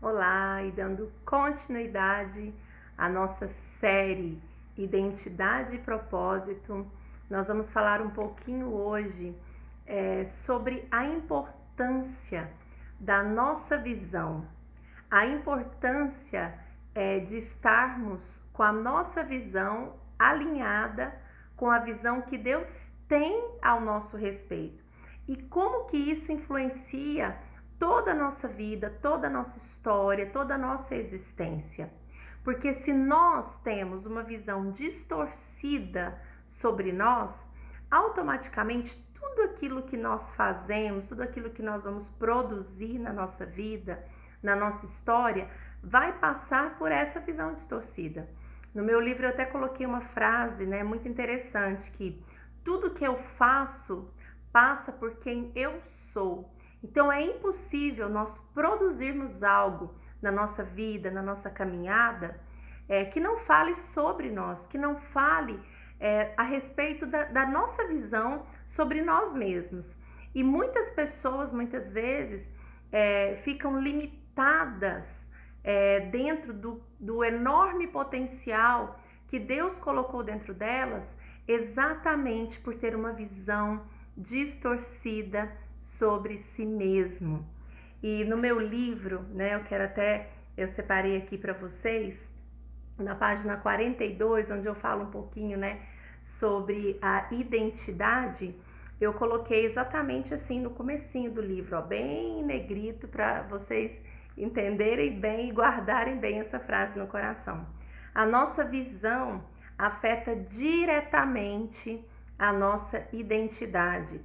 Olá, e dando continuidade à nossa série Identidade e Propósito, nós vamos falar um pouquinho hoje sobre a importância da nossa visão, a importância de estarmos com a nossa visão alinhada com a visão que Deus tem ao nosso respeito e como que isso influencia toda a nossa vida, toda a nossa história, toda a nossa existência. Porque se nós temos uma visão distorcida sobre nós, automaticamente tudo aquilo que nós fazemos, tudo aquilo que nós vamos produzir na nossa vida, na nossa história, vai passar por essa visão distorcida. No meu livro eu até coloquei uma frase, muito interessante, que tudo que eu faço passa por quem eu sou. Então é impossível nós produzirmos algo na nossa vida, na nossa caminhada, que não fale sobre nós, que não fale a respeito da nossa visão sobre nós mesmos. E muitas pessoas, muitas vezes, ficam limitadas dentro do enorme potencial que Deus colocou dentro delas, exatamente por ter uma visão distorcida sobre si mesmo. E no meu livro, eu separei aqui para vocês, na página 42, onde eu falo um pouquinho, sobre a identidade, eu coloquei exatamente assim no comecinho do livro, bem em negrito, para vocês entenderem bem e guardarem bem essa frase no coração. A nossa visão afeta diretamente a nossa identidade.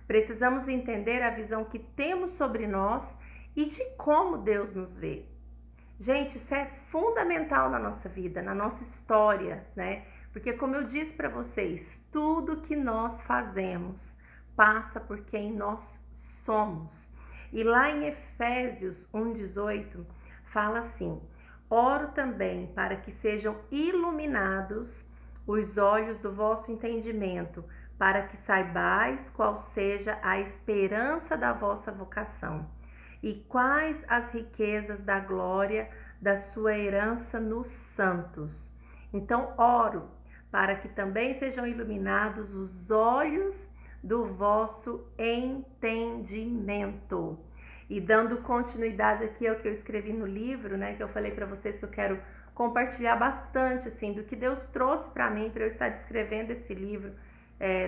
Precisamos entender a visão que temos sobre nós e de como Deus nos vê. Gente, isso é fundamental na nossa vida, na nossa história, Porque como eu disse para vocês, tudo que nós fazemos passa por quem nós somos. E lá em Efésios 1:18 fala assim: oro também para que sejam iluminados os olhos do vosso entendimento, para que saibais qual seja a esperança da vossa vocação e quais as riquezas da glória da sua herança nos santos. Então, oro para que também sejam iluminados os olhos do vosso entendimento. E dando continuidade aqui ao que eu escrevi no livro, que eu falei para vocês que eu quero compartilhar bastante, assim, do que Deus trouxe para mim, para eu estar escrevendo esse livro,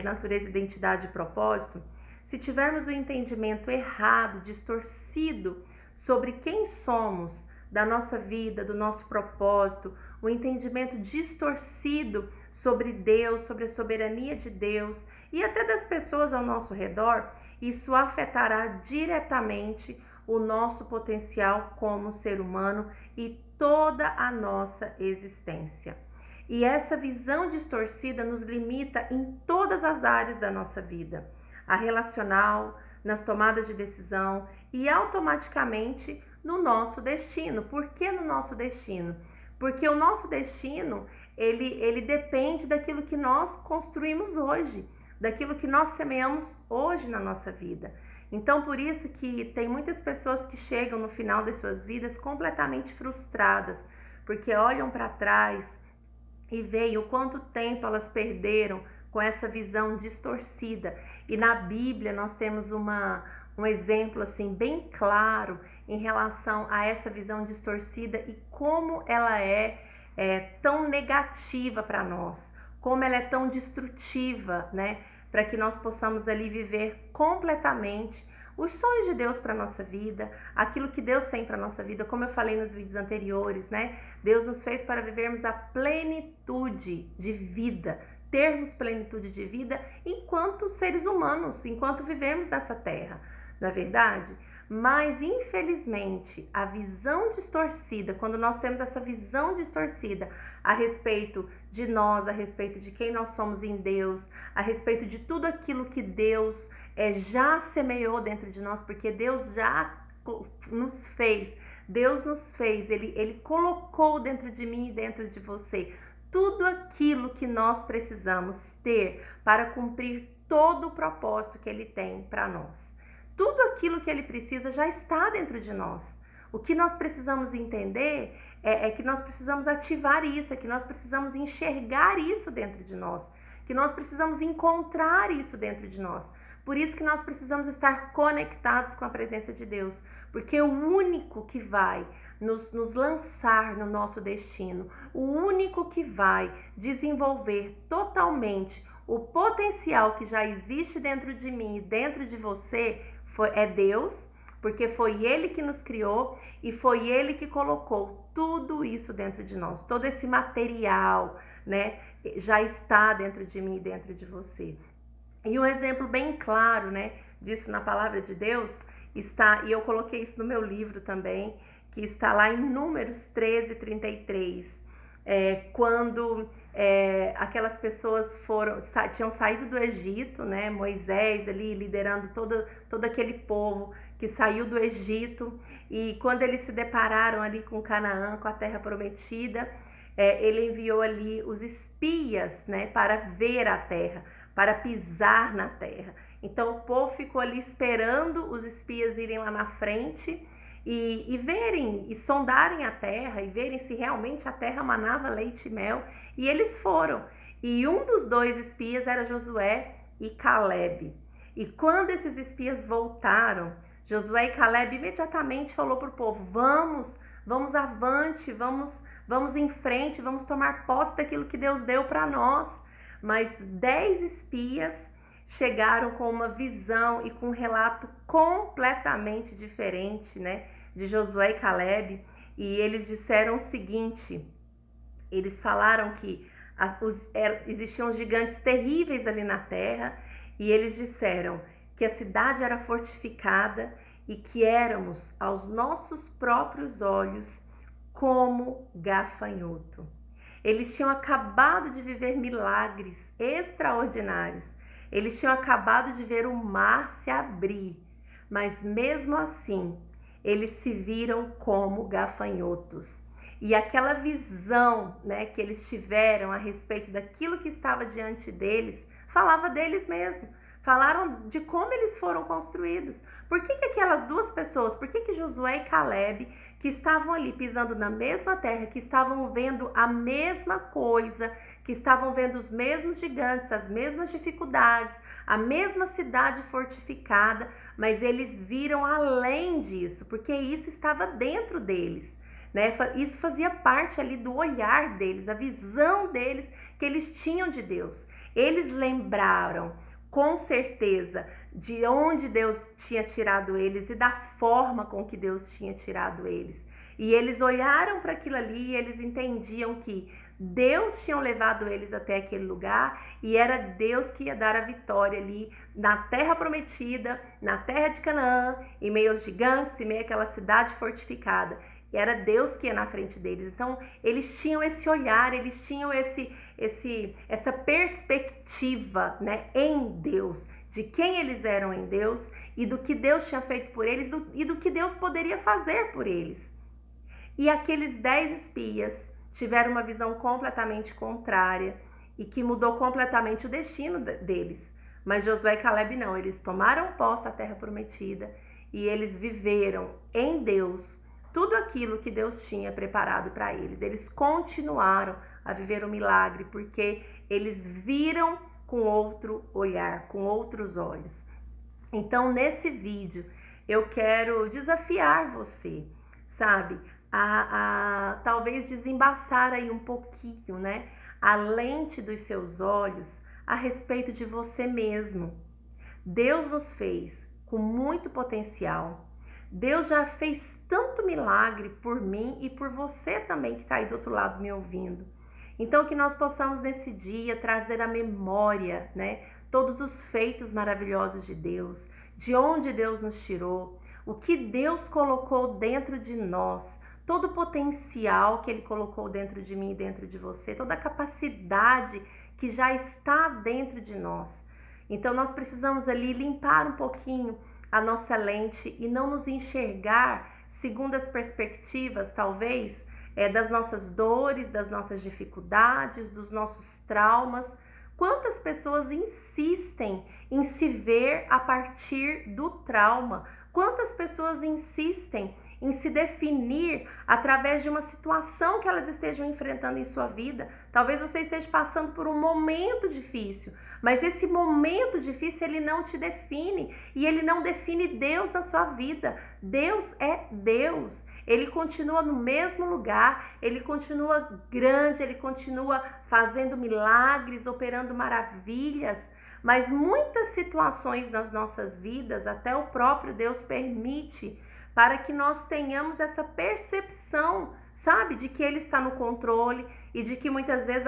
Natureza, Identidade e Propósito. Se tivermos o entendimento errado, distorcido sobre quem somos, da nossa vida, do nosso propósito, o entendimento distorcido sobre Deus, sobre a soberania de Deus e até das pessoas ao nosso redor, isso afetará diretamente o nosso potencial como ser humano e toda a nossa existência. E essa visão distorcida nos limita em todas as áreas da nossa vida, a relacional, nas tomadas de decisão e automaticamente no nosso destino. Por que no nosso destino? Porque o nosso destino, ele depende daquilo que nós construímos hoje, daquilo que nós semeamos hoje na nossa vida. Então, por isso que tem muitas pessoas que chegam no final das suas vidas completamente frustradas, porque olham para trás e veem o quanto tempo elas perderam com essa visão distorcida. E na Bíblia nós temos um exemplo assim bem claro em relação a essa visão distorcida e como ela é tão negativa para nós, como ela é tão destrutiva, para que nós possamos ali viver completamente os sonhos de Deus para nossa vida, aquilo que Deus tem para nossa vida, como eu falei nos vídeos anteriores, Deus nos fez para vivermos a plenitude de vida, termos plenitude de vida enquanto seres humanos, enquanto vivemos nessa terra, não é verdade? Mas infelizmente a visão distorcida, quando nós temos essa visão distorcida a respeito de nós, a respeito de quem nós somos em Deus, a respeito de tudo aquilo que Deus já semeou dentro de nós, porque Deus já nos fez, Ele colocou dentro de mim e dentro de você tudo aquilo que nós precisamos ter para cumprir todo o propósito que Ele tem para nós. Tudo aquilo que Ele precisa já está dentro de nós. O que nós precisamos entender é que nós precisamos ativar isso, é que nós precisamos enxergar isso dentro de nós, que nós precisamos encontrar isso dentro de nós. Por isso que nós precisamos estar conectados com a presença de Deus, porque o único que vai nos lançar no nosso destino, o único que vai desenvolver totalmente o potencial que já existe dentro de mim e dentro de você é Deus, porque foi Ele que nos criou e foi Ele que colocou tudo isso dentro de nós. Todo esse material, né, já está dentro de mim e dentro de você. E um exemplo bem claro, né, disso na palavra de Deus está, e eu coloquei isso no meu livro também, que está lá em Números 13:33, quando aquelas pessoas tinham saído do Egito, né, Moisés ali liderando todo aquele povo que saiu do Egito, e quando eles se depararam ali com Canaã, com a terra prometida, ele enviou ali os espias, né, para ver a terra, para pisar na terra. Então o povo ficou ali esperando os espias irem lá na frente e verem e sondarem a terra e verem se realmente a terra manava leite e mel. E eles foram. E um dos dois espias era Josué e Calebe. E quando esses espias voltaram, Josué e Calebe imediatamente falou para o povo: vamos avante, vamos em frente, vamos tomar posse daquilo que Deus deu para nós. Mas 10 espias chegaram com uma visão e com um relato completamente diferente, né, de Josué e Calebe, e eles disseram o seguinte: eles falaram que existiam gigantes terríveis ali na terra, e eles disseram que a cidade era fortificada e que éramos aos nossos próprios olhos como gafanhoto. Eles tinham acabado de viver milagres extraordinários. Eles tinham acabado de ver o mar se abrir, mas mesmo assim, eles se viram como gafanhotos. E aquela visão, né, que eles tiveram a respeito daquilo que estava diante deles, falava deles mesmo. Falaram de como eles foram construídos. Por que aquelas duas pessoas, por que Josué e Calebe, que estavam ali pisando na mesma terra, que estavam vendo a mesma coisa, que estavam vendo os mesmos gigantes, as mesmas dificuldades, a mesma cidade fortificada, mas eles viram além disso, porque isso estava dentro deles, né? Isso fazia parte ali do olhar deles, a visão deles que eles tinham de Deus. Eles lembraram com certeza de onde Deus tinha tirado eles e da forma com que Deus tinha tirado eles. E eles olharam para aquilo ali e eles entendiam que Deus tinha levado eles até aquele lugar e era Deus que ia dar a vitória ali na terra prometida, na terra de Canaã, em meio aos gigantes, em meio àquela cidade fortificada. E era Deus que ia na frente deles. Então, eles tinham esse olhar, eles tinham essa perspectiva, né, em Deus, de quem eles eram em Deus e do que Deus tinha feito por eles e do que Deus poderia fazer por eles. E aqueles 10 espias tiveram uma visão completamente contrária e que mudou completamente o destino deles. Mas Josué e Calebe não, eles tomaram posse da terra prometida e eles viveram em Deus tudo aquilo que Deus tinha preparado para eles. Eles continuaram a viver o milagre porque eles viram com outro olhar, com outros olhos. Então, nesse vídeo, eu quero desafiar você, sabe, a talvez desembaçar aí um pouquinho, né, a lente dos seus olhos a respeito de você mesmo. Deus nos fez com muito potencial. Deus já fez tanto milagre por mim e por você também que está aí do outro lado me ouvindo. Então, que nós possamos nesse dia trazer à memória, né, todos os feitos maravilhosos de Deus, de onde Deus nos tirou, o que Deus colocou dentro de nós, todo o potencial que Ele colocou dentro de mim e dentro de você, toda a capacidade que já está dentro de nós. Então, nós precisamos ali limpar um pouquinho a nossa lente e não nos enxergar segundo as perspectivas, talvez, das nossas dores, das nossas dificuldades, dos nossos traumas. Quantas pessoas insistem em se ver a partir do trauma? Quantas pessoas insistem em se definir através de uma situação que elas estejam enfrentando em sua vida? Talvez você esteja passando por um momento difícil, mas esse momento difícil ele não te define e ele não define Deus na sua vida. Deus é Deus. Ele continua no mesmo lugar, ele continua grande, ele continua fazendo milagres, operando maravilhas. Mas muitas situações nas nossas vidas, até o próprio Deus permite para que nós tenhamos essa percepção, sabe, de que Ele está no controle e de que muitas vezes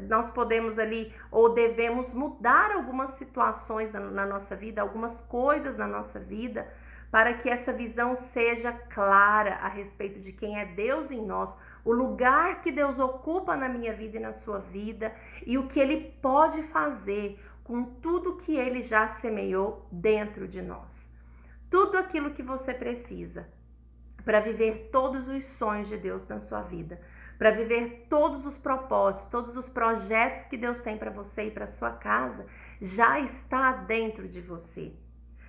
nós podemos ali ou devemos mudar algumas situações na nossa vida, algumas coisas na nossa vida, para que essa visão seja clara a respeito de quem é Deus em nós, o lugar que Deus ocupa na minha vida e na sua vida e o que Ele pode fazer com tudo que Ele já semeou dentro de nós. Tudo aquilo que você precisa para viver todos os sonhos de Deus na sua vida, para viver todos os propósitos, todos os projetos que Deus tem para você e para sua casa, já está dentro de você.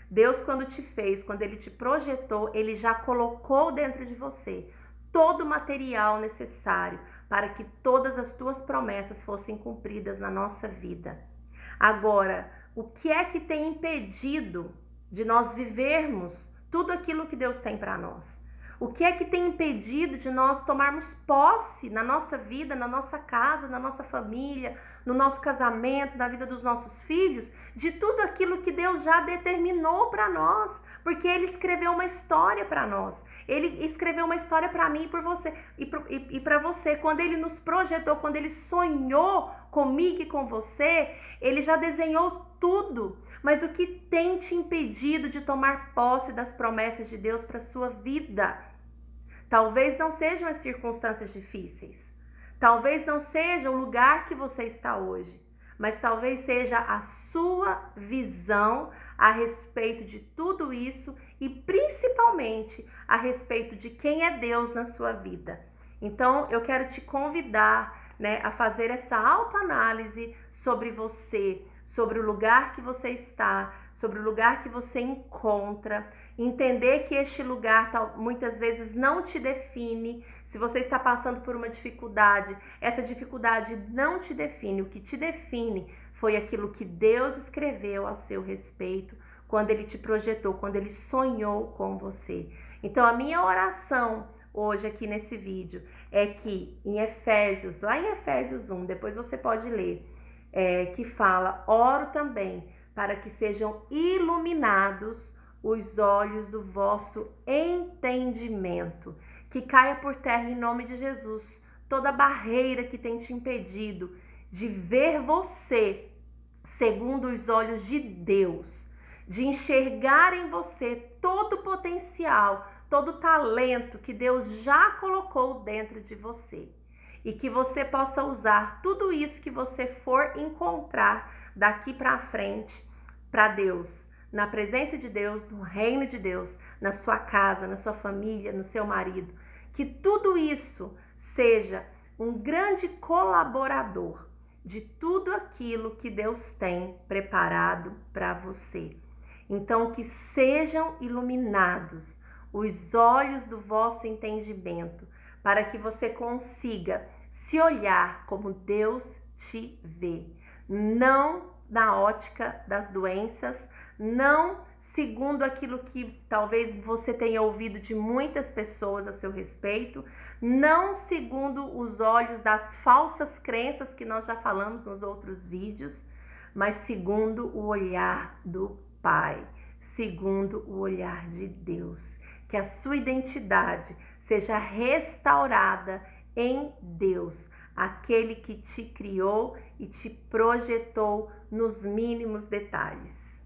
Deus, quando te fez, quando Ele te projetou, Ele já colocou dentro de você todo o material necessário para que todas as tuas promessas fossem cumpridas na nossa vida. Agora, o que é que tem impedido de nós vivermos tudo aquilo que Deus tem para nós? O que é que tem impedido de nós tomarmos posse na nossa vida, na nossa casa, na nossa família, no nosso casamento, na vida dos nossos filhos, de tudo aquilo que Deus já determinou para nós? Porque Ele escreveu uma história para nós. Ele escreveu uma história para mim e por você e para você. Quando Ele nos projetou, quando Ele sonhou comigo e com você, Ele já desenhou tudo. Mas o que tem te impedido de tomar posse das promessas de Deus para sua vida? Talvez não sejam as circunstâncias difíceis, talvez não seja o lugar que você está hoje, mas talvez seja a sua visão a respeito de tudo isso e principalmente a respeito de quem é Deus na sua vida. Então eu quero te convidar, a fazer essa autoanálise sobre você, sobre o lugar que você está, sobre o lugar que você encontra, entender que este lugar muitas vezes não te define. Se você está passando por uma dificuldade, essa dificuldade não te define. O que te define foi aquilo que Deus escreveu a seu respeito, quando Ele te projetou, quando Ele sonhou com você. Então a minha oração hoje aqui nesse vídeo é que em Efésios, lá em Efésios 1, depois você pode ler, que fala: oro também para que sejam iluminados os olhos do vosso entendimento, que caia por terra em nome de Jesus toda barreira que tem te impedido de ver você segundo os olhos de Deus, de enxergar em você todo o potencial, todo o talento que Deus já colocou dentro de você. E que você possa usar tudo isso que você for encontrar daqui para frente para Deus, na presença de Deus, no reino de Deus, na sua casa, na sua família, no seu marido. Que tudo isso seja um grande colaborador de tudo aquilo que Deus tem preparado para você. Então, que sejam iluminados os olhos do vosso entendimento, para que você consiga se olhar como Deus te vê, não na ótica das doenças, não segundo aquilo que talvez você tenha ouvido de muitas pessoas a seu respeito, não segundo os olhos das falsas crenças que nós já falamos nos outros vídeos, mas segundo o olhar do Pai, segundo o olhar de Deus. Que a sua identidade seja restaurada em Deus, aquele que te criou e te projetou nos mínimos detalhes.